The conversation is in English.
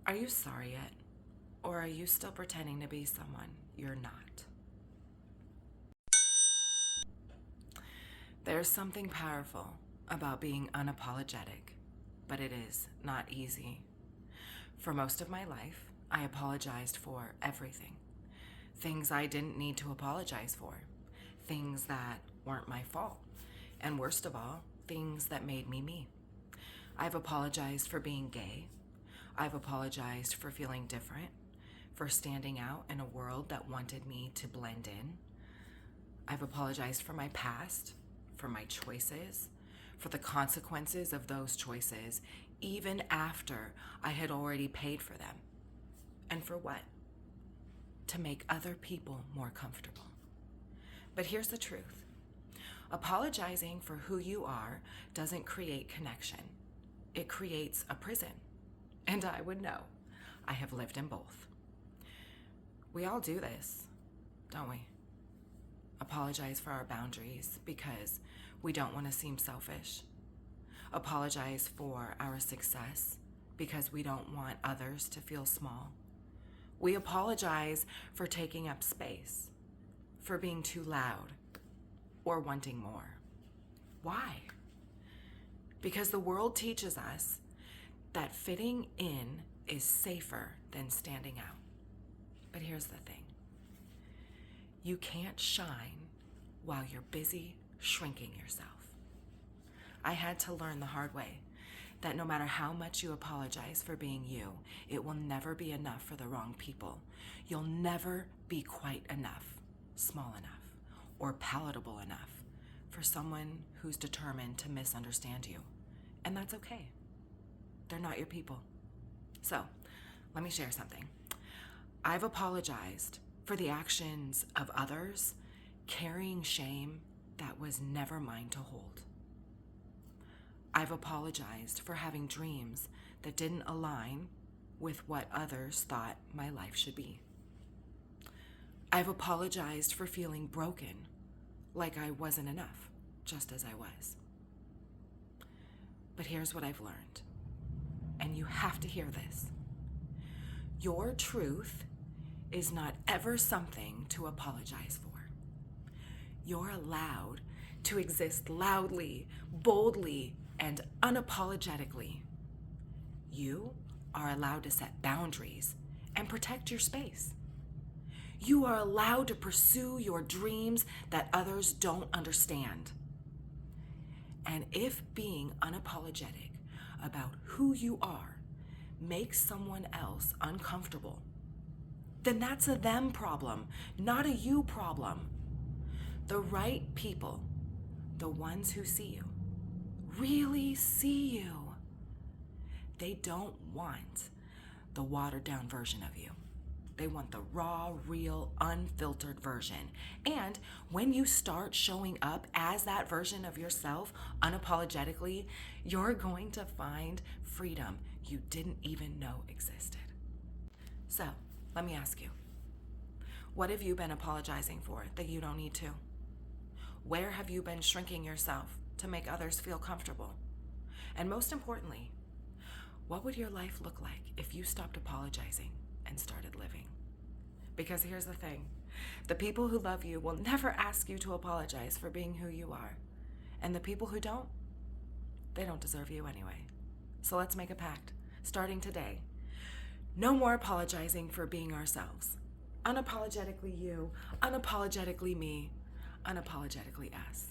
Are you sorry yet? Or are you still pretending to be someone you're not? There's something powerful about being unapologetic, but it is not easy. For most of my life, I apologized for everything. Things I didn't need to apologize for. Things that weren't my fault. And worst of all, things that made me me. I've apologized for being gay. I've apologized for feeling different, for standing out in a world that wanted me to blend in. I've apologized for my past, for my choices, for the consequences of those choices, even after I had already paid for them. And for what? To make other people more comfortable. But here's the truth. Apologizing for who you are doesn't create connection. It creates a prison. And I would know. I have lived in both. We all do this, don't we? Apologize for our boundaries because we don't want to seem selfish. Apologize for our success because we don't want others to feel small. We apologize for taking up space, for being too loud, or wanting more. Why? Because the world teaches us that fitting in is safer than standing out. But here's the thing. You can't shine while you're busy shrinking yourself. I had to learn the hard way that no matter how much you apologize for being you, it will never be enough for the wrong people. You'll never be quite enough, small enough, or palatable enough for someone who's determined to misunderstand you. And that's okay. They're not your people. So, let me share something. I've apologized for the actions of others carrying shame that was never mine to hold. I've apologized for having dreams that didn't align with what others thought my life should be. I've apologized for feeling broken, like I wasn't enough, just as I was. But here's what I've learned, and you have to hear this. Your truth is not ever something to apologize for. You're allowed to exist loudly, boldly, and unapologetically. You are allowed to set boundaries and protect your space. You are allowed to pursue your dreams that others don't understand. And if being unapologetic about who you are makes someone else uncomfortable, then that's a them problem, not a you problem. The right people, the ones who see you, really see you. They don't want the watered down version of you. They want the raw, real, unfiltered version. And when you start showing up as that version of yourself unapologetically, you're going to find freedom you didn't even know existed. So, let me ask you, what have you been apologizing for that you don't need to? Where have you been shrinking yourself to make others feel comfortable? And most importantly, what would your life look like if you stopped apologizing and started living? Because here's the thing, the people who love you will never ask you to apologize for being who you are. And the people who don't, they don't deserve you anyway. So let's make a pact, starting today. No more apologizing for being ourselves. Unapologetically you, unapologetically me, unapologetically us.